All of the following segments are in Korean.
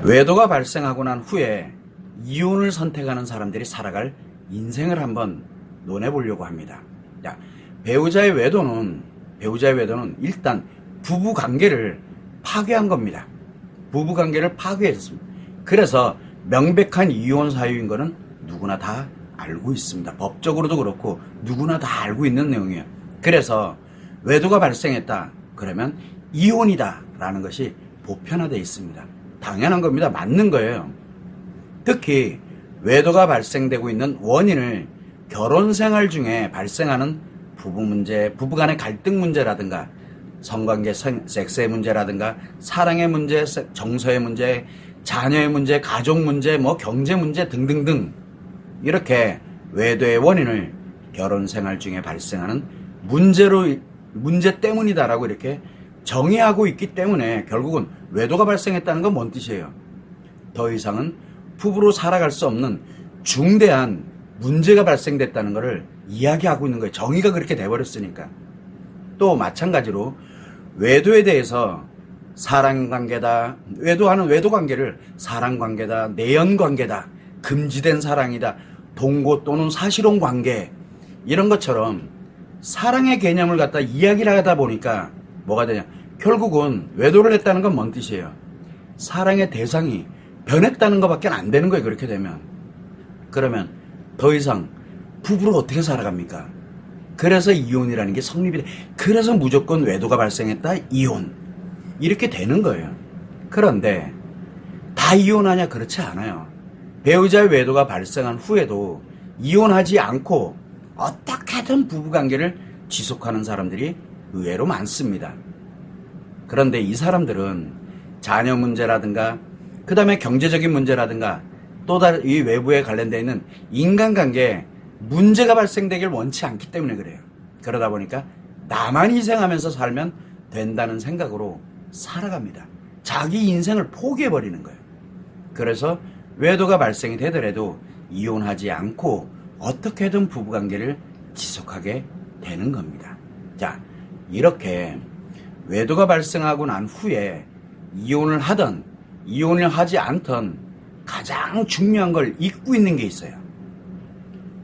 외도가 발생하고 난 후에 이혼을 선택하는 사람들이 살아갈 인생을 한번 논해보려고 합니다. 자, 배우자의 외도는 일단 부부관계를 파괴한 겁니다. 부부관계를 파괴했습니다. 그래서 명백한 이혼 사유인 거는 누구나 다 알고 있습니다. 법적으로도 그렇고 누구나 다 알고 있는 내용이에요. 그래서 외도가 발생했다 그러면 이혼이다 라는 것이 보편화되어 있습니다. 당연한 겁니다. 맞는 거예요. 특히 외도가 발생되고 있는 원인을 결혼생활 중에 발생하는 부부 문제, 부부간의 갈등 문제라든가 성관계, 섹스의 문제라든가 사랑의 문제, 정서의 문제, 자녀의 문제, 가족 문제, 경제 문제 등등등 이렇게 외도의 원인을 결혼생활 중에 발생하는 문제 때문이다라고 이렇게 정의하고 있기 때문에 결국은 외도가 발생했다는 건 뭔 뜻이에요? 더 이상은 부부로 살아갈 수 없는 중대한 문제가 발생됐다는 것을 이야기하고 있는 거예요. 정의가 그렇게 돼버렸으니까. 또 마찬가지로 외도에 대해서 사랑관계다, 외도하는 외도관계를 사랑관계다, 내연관계다, 금지된 사랑이다, 동거 또는 사실혼 관계 이런 것처럼 사랑의 개념을 갖다 이야기를 하다 보니까 뭐가 되냐? 결국은 외도를 했다는 건 뭔 뜻이에요? 사랑의 대상이 변했다는 것밖에 안 되는 거예요. 그렇게 되면. 그러면 더 이상 부부로 어떻게 살아갑니까? 그래서 이혼이라는 게 성립이 돼. 그래서 무조건 외도가 발생했다. 이혼. 이렇게 되는 거예요. 그런데 다 이혼하냐? 그렇지 않아요. 배우자의 외도가 발생한 후에도 이혼하지 않고 어떻게든 부부관계를 지속하는 사람들이 의외로 많습니다. 그런데 이 사람들은 자녀 문제라든가 그 다음에 경제적인 문제라든가 또 다른 이 외부에 관련되어 있는 인간관계에 문제가 발생되길 원치 않기 때문에 그래요. 그러다 보니까 나만 희생하면서 살면 된다는 생각으로 살아갑니다. 자기 인생을 포기해버리는 거예요. 그래서 외도가 발생이 되더라도 이혼하지 않고 어떻게든 부부관계를 지속하게 되는 겁니다. 자, 이렇게 외도가 발생하고 난 후에 이혼을 하든 이혼을 하지 않든 가장 중요한 걸 잊고 있는 게 있어요.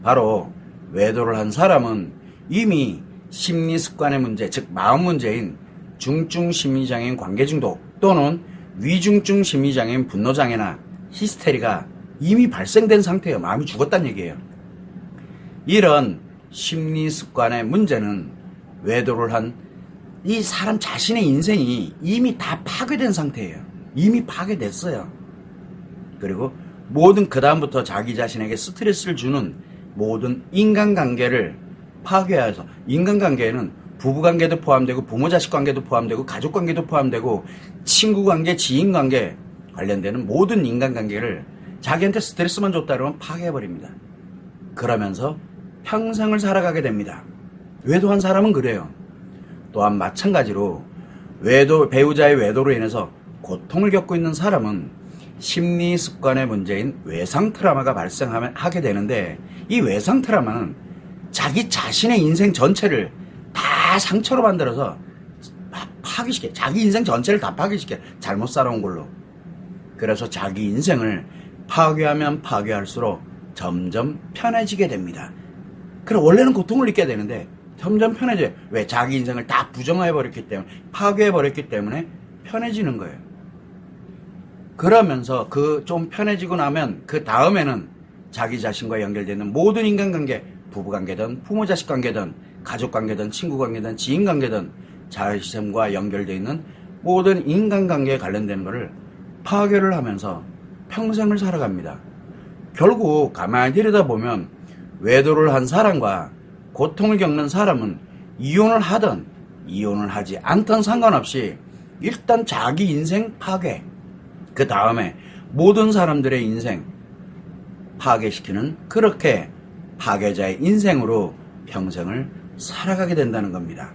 바로 외도를 한 사람은 이미 심리습관의 문제, 즉 마음 문제인 중증 심리장애인 관계중독 또는 위중증 심리장애인 분노장애나 히스테리가 이미 발생된 상태예요. 마음이 죽었다는 얘기예요. 이런 심리습관의 문제는 외도를 한 이 사람 자신의 인생이 이미 다 파괴된 상태예요. 이미 파괴됐어요. 그리고 그 다음부터 자기 자신에게 스트레스를 주는 모든 인간관계를 파괴해서, 인간관계에는 부부관계도 포함되고 부모자식 관계도 포함되고 가족관계도 포함되고 친구관계, 지인관계 관련되는 모든 인간관계를 자기한테 스트레스만 줬다 그러면 파괴해버립니다. 그러면서 평생을 살아가게 됩니다. 외도한 사람은 그래요. 또한 마찬가지로 배우자의 외도로 인해서 고통을 겪고 있는 사람은 심리 습관의 문제인 외상 트라우마가 발생하게 되는데, 이 외상 트라우마는 자기 자신의 인생 전체를 다 상처로 만들어서 파괴시켜. 자기 인생 전체를 다 파괴시켜. 잘못 살아온 걸로. 그래서 자기 인생을 파괴하면 파괴할수록 점점 편해지게 됩니다. 그럼 원래는 고통을 느껴야 되는데 점점 편해져요. 왜? 자기 인생을 다 부정해버렸기 때문에, 파괴해버렸기 때문에 편해지는 거예요. 그러면서 좀 편해지고 나면 그 다음에는 자기 자신과 연결되는 모든 인간관계, 부부관계든 부모자식 관계든 가족관계든 친구관계든 지인관계든 자신과 연결되어 있는 모든 인간관계에 관련되는 것을 파괴를 하면서 평생을 살아갑니다. 결국 가만히 들여다보면 외도를 한 사람과 고통을 겪는 사람은 이혼을 하든 이혼을 하지 않든 상관없이 일단 자기 인생 파괴, 그 다음에 모든 사람들의 인생 파괴시키는, 그렇게 파괴자의 인생으로 평생을 살아가게 된다는 겁니다.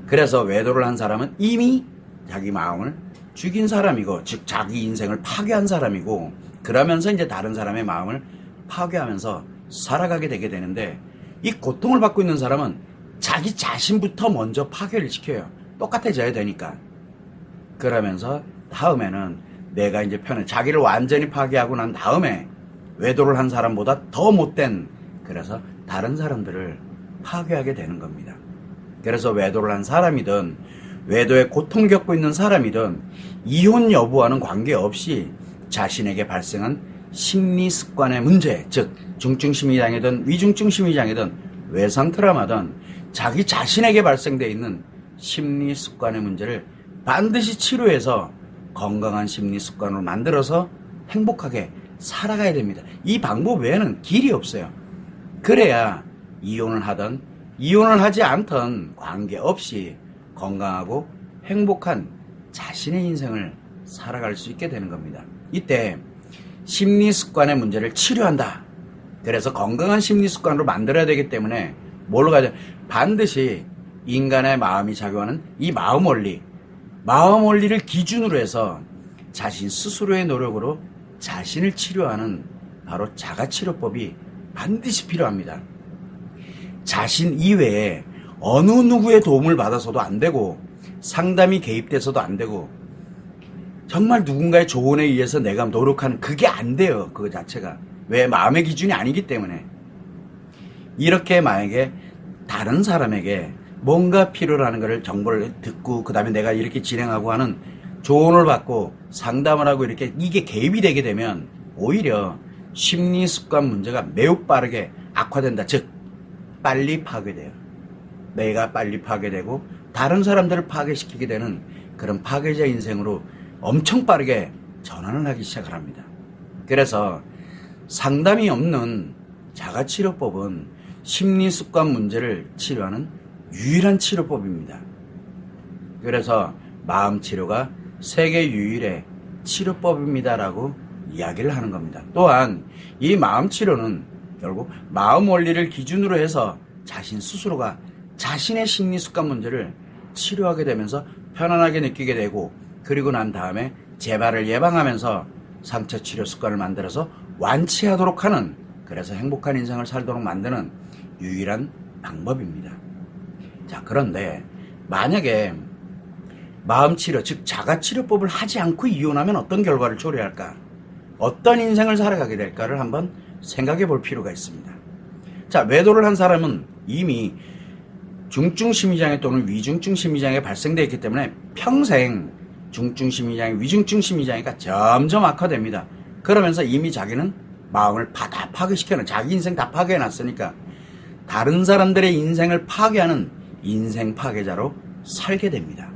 그래서 외도를 한 사람은 이미 자기 마음을 죽인 사람이고, 즉 자기 인생을 파괴한 사람이고, 그러면서 이제 다른 사람의 마음을 파괴하면서 살아가게 되게 되는데, 이 고통을 받고 있는 사람은 자기 자신부터 먼저 파괴를 시켜요. 똑같아져야 되니까. 그러면서 다음에는 내가 이제 자기를 완전히 파괴하고 난 다음에 외도를 한 사람보다 더 못된, 그래서 다른 사람들을 파괴하게 되는 겁니다. 그래서 외도를 한 사람이든 외도의 고통을 겪고 있는 사람이든 이혼 여부와는 관계없이 자신에게 발생한 심리 습관의 문제, 즉 중증심리장애든 위중증심리장애든 외상 트라우마든 자기 자신에게 발생되어 있는 심리 습관의 문제를 반드시 치료해서 건강한 심리 습관으로 만들어서 행복하게 살아가야 됩니다. 이 방법 외에는 길이 없어요. 그래야 이혼을 하든 이혼을 하지 않든 관계없이 건강하고 행복한 자신의 인생을 살아갈 수 있게 되는 겁니다. 이때 심리 습관의 문제를 치료한다. 그래서 건강한 심리 습관으로 만들어야 되기 때문에 뭘로 가야 돼? 반드시 인간의 마음이 작용하는 이 마음 원리를 기준으로 해서 자신 스스로의 노력으로 자신을 치료하는 바로 자가치료법이 반드시 필요합니다. 자신 이외에 어느 누구의 도움을 받아서도 안 되고 상담이 개입돼서도 안 되고 정말 누군가의 조언에 의해서 내가 노력하는 그게 안 돼요. 그거 자체가. 왜? 마음의 기준이 아니기 때문에. 이렇게 만약에 다른 사람에게 뭔가 필요라는 것을 정보를 듣고 그 다음에 내가 이렇게 진행하고 하는 조언을 받고 상담을 하고 이렇게 이게 개입이 되게 되면 오히려 심리 습관 문제가 매우 빠르게 악화된다. 즉 빨리 파괴돼요. 내가 빨리 파괴되고 다른 사람들을 파괴시키게 되는 그런 파괴자 인생으로 엄청 빠르게 전환을 하기 시작을 합니다. 그래서 상담이 없는 자가치료법은 심리습관 문제를 치료하는 유일한 치료법입니다. 그래서 마음치료가 세계 유일의 치료법입니다라고 이야기를 하는 겁니다. 또한 이 마음치료는 결국 마음 원리를 기준으로 해서 자신 스스로가 자신의 심리습관 문제를 치료하게 되면서 편안하게 느끼게 되고, 그리고 난 다음에 재발을 예방하면서 상처 치료 습관을 만들어서 완치하도록 하는, 그래서 행복한 인생을 살도록 만드는 유일한 방법입니다. 자, 그런데 만약에 마음치료, 즉 자가치료법을 하지 않고 이혼하면 어떤 결과를 초래할까? 어떤 인생을 살아가게 될까를 한번 생각해 볼 필요가 있습니다. 자, 외도를 한 사람은 이미 중증심리장애 또는 위중증심리장애가 발생되어 있기 때문에 평생 중증심리장애, 위중증심리장애가 점점 악화됩니다. 그러면서 이미 자기는 마음을 다 파괴시켜놓은, 자기 인생 다 파괴해놨으니까 다른 사람들의 인생을 파괴하는 인생 파괴자로 살게 됩니다.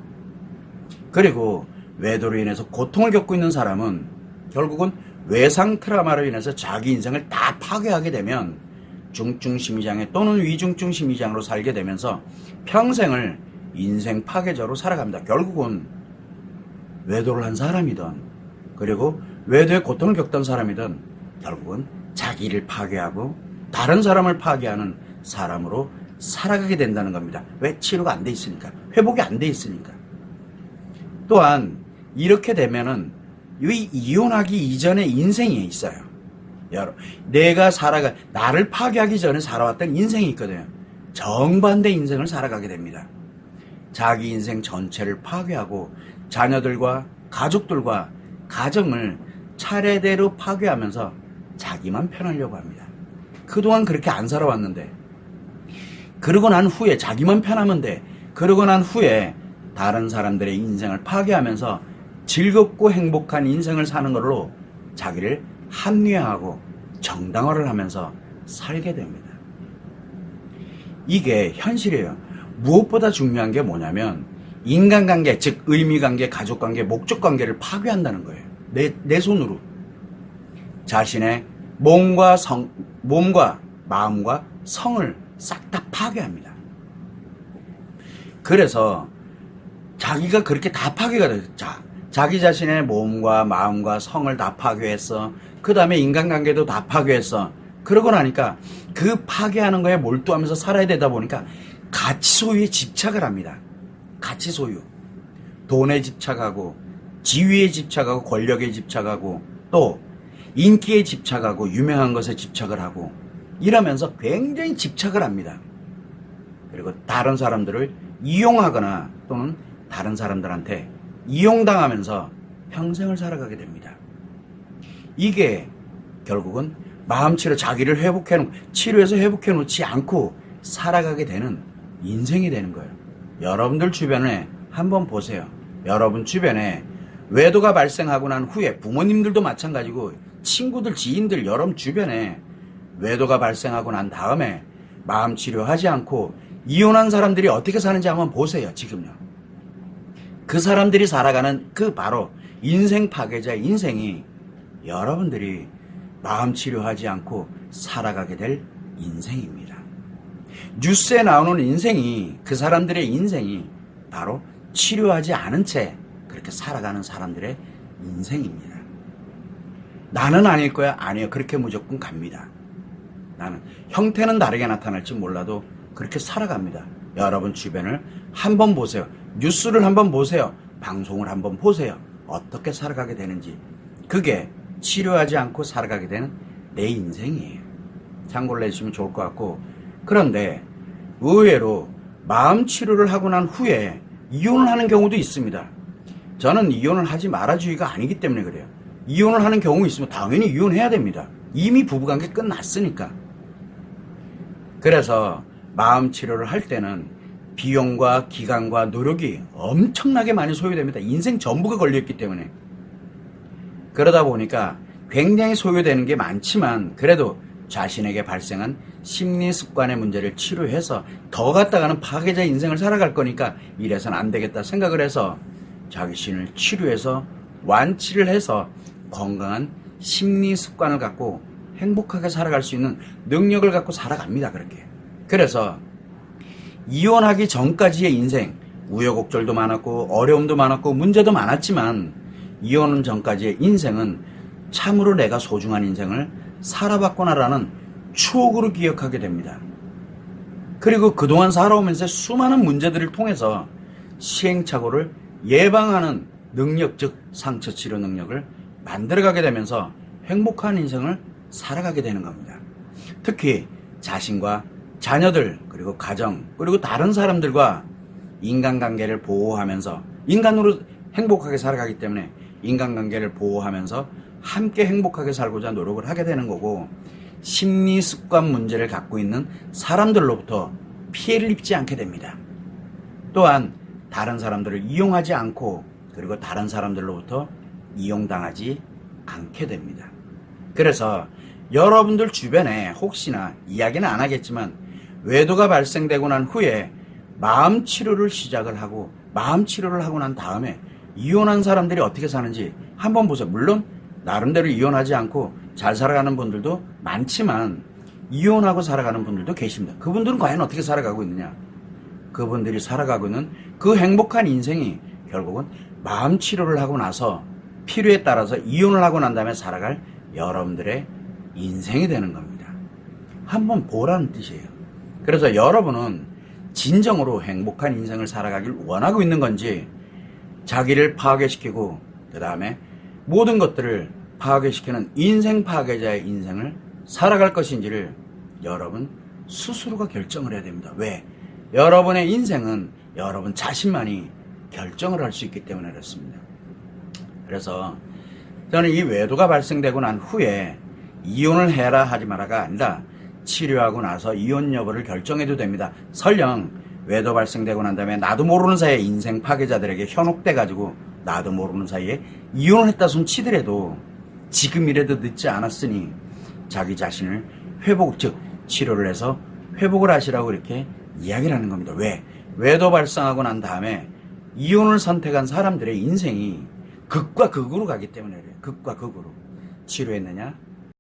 그리고 외도로 인해서 고통을 겪고 있는 사람은 결국은 외상 트라우마로 인해서 자기 인생을 다 파괴하게 되면 중증심리장애 또는 위중증심리장애로 살게 되면서 평생을 인생 파괴자로 살아갑니다. 결국은 외도를 한 사람이든 그리고 외도의 고통을 겪던 사람이든 결국은 자기를 파괴하고 다른 사람을 파괴하는 사람으로 살아가게 된다는 겁니다. 왜? 치료가 안 돼 있으니까. 회복이 안 돼 있으니까. 또한 이렇게 되면은 이 이혼하기 이전의 인생이 있어요. 내가 나를 파괴하기 전에 살아왔던 인생이 있거든요. 정반대 인생을 살아가게 됩니다. 자기 인생 전체를 파괴하고 자녀들과 가족들과 가정을 차례대로 파괴하면서 자기만 편하려고 합니다. 그동안 그렇게 안 살아왔는데, 그러고 난 후에 자기만 편하면 돼. 그러고 난 후에 다른 사람들의 인생을 파괴하면서 즐겁고 행복한 인생을 사는 걸로 자기를 합리화하고 정당화를 하면서 살게 됩니다. 이게 현실이에요. 무엇보다 중요한 게 뭐냐면 인간관계, 즉 의미관계, 가족관계, 목적관계를 파괴한다는 거예요. 내 손으로. 자신의 몸과 마음과 성을 싹 다 파괴합니다. 그래서 자기가 그렇게 다 파괴가 돼요. 자기 자신의 몸과 마음과 성을 다 파괴했어. 그 다음에 인간관계도 다 파괴했어. 그러고 나니까 그 파괴하는 거에 몰두하면서 살아야 되다 보니까 가치 소유에 집착을 합니다. 가치 소유. 돈에 집착하고 지위에 집착하고 권력에 집착하고 또 인기에 집착하고 유명한 것에 집착을 하고 이러면서 굉장히 집착을 합니다. 그리고 다른 사람들을 이용하거나 또는 다른 사람들한테 이용당하면서 평생을 살아가게 됩니다. 이게 결국은 마음치료 자기를 치료해서 회복해 놓지 않고 살아가게 되는 인생이 되는 거예요. 여러분들 주변에 한번 보세요. 여러분 주변에 외도가 발생하고 난 후에 부모님들도 마찬가지고 친구들, 지인들, 여러분 주변에 외도가 발생하고 난 다음에 마음 치료하지 않고 이혼한 사람들이 어떻게 사는지 한번 보세요. 지금요. 그 사람들이 살아가는 그 바로 인생 파괴자의 인생이 여러분들이 마음 치료하지 않고 살아가게 될 인생입니다. 뉴스에 나오는 인생이, 그 사람들의 인생이 바로 치료하지 않은 채 그렇게 살아가는 사람들의 인생입니다. 나는 아닐 거야? 아니요. 그렇게 무조건 갑니다. 나는 형태는 다르게 나타날지 몰라도 그렇게 살아갑니다. 여러분 주변을 한번 보세요. 뉴스를 한번 보세요. 방송을 한번 보세요. 어떻게 살아가게 되는지. 그게 치료하지 않고 살아가게 되는 내 인생이에요. 참고를 해주시면 좋을 것 같고, 그런데 의외로 마음 치료를 하고 난 후에 이혼을 하는 경우도 있습니다. 저는 이혼을 하지 말아주기가 아니기 때문에 그래요. 이혼을 하는 경우 있으면 당연히 이혼해야 됩니다. 이미 부부관계 끝났으니까. 그래서 마음 치료를 할 때는 비용과 기간과 노력이 엄청나게 많이 소요됩니다. 인생 전부가 걸려있기 때문에. 그러다 보니까 굉장히 소요되는 게 많지만 그래도 자신에게 발생한 심리 습관의 문제를 치료해서 더 갔다가는 파괴자 인생을 살아갈 거니까 이래서는 안 되겠다 생각을 해서 자신을 치료해서 완치를 해서 건강한 심리 습관을 갖고 행복하게 살아갈 수 있는 능력을 갖고 살아갑니다. 그렇게. 그래서 이혼하기 전까지의 인생, 우여곡절도 많았고 어려움도 많았고 문제도 많았지만 이혼 전까지의 인생은 참으로 내가 소중한 인생을 살아봤구나라는 추억으로 기억하게 됩니다. 그리고 그동안 살아오면서 수많은 문제들을 통해서 시행착오를 예방하는 능력, 즉 상처 치료 능력을 만들어가게 되면서 행복한 인생을 살아가게 되는 겁니다. 특히 자신과 자녀들, 그리고 가정, 그리고 다른 사람들과 인간관계를 보호하면서 인간으로 행복하게 살아가기 때문에 인간관계를 보호하면서 함께 행복하게 살고자 노력을 하게 되는 거고, 심리 습관 문제를 갖고 있는 사람들로부터 피해를 입지 않게 됩니다. 또한 다른 사람들을 이용하지 않고 그리고 다른 사람들로부터 이용당하지 않게 됩니다. 그래서 여러분들 주변에 혹시나 이야기는 안 하겠지만 외도가 발생되고 난 후에 마음 치료를 시작을 하고 마음 치료를 하고 난 다음에 이혼한 사람들이 어떻게 사는지 한번 보세요. 물론 나름대로 이혼하지 않고 잘 살아가는 분들도 많지만 이혼하고 살아가는 분들도 계십니다. 그분들은 과연 어떻게 살아가고 있느냐? 그분들이 살아가고 있는 그 행복한 인생이 결국은 마음 치료를 하고 나서 필요에 따라서 이혼을 하고 난 다음에 살아갈 여러분들의 인생이 되는 겁니다. 한번 보라는 뜻이에요. 그래서 여러분은 진정으로 행복한 인생을 살아가길 원하고 있는 건지, 자기를 파괴시키고 그 다음에 모든 것들을 파괴시키는 인생 파괴자의 인생을 살아갈 것인지를 여러분 스스로가 결정을 해야 됩니다. 왜? 여러분의 인생은 여러분 자신만이 결정을 할 수 있기 때문에 그렇습니다. 그래서 저는 이 외도가 발생되고 난 후에 이혼을 해라 하지 마라가 아니라 치료하고 나서 이혼 여부를 결정해도 됩니다. 설령 외도 발생되고 난 다음에 나도 모르는 사이에 인생 파괴자들에게 현혹돼가지고 나도 모르는 사이에 이혼을 했다 손 치더라도 지금이라도 늦지 않았으니 자기 자신을 즉 치료를 해서 회복을 하시라고 이렇게 이야기를 하는 겁니다. 왜? 외도 발생하고 난 다음에 이혼을 선택한 사람들의 인생이 극과 극으로 가기 때문에 그래요. 극과 극으로. 치료했느냐?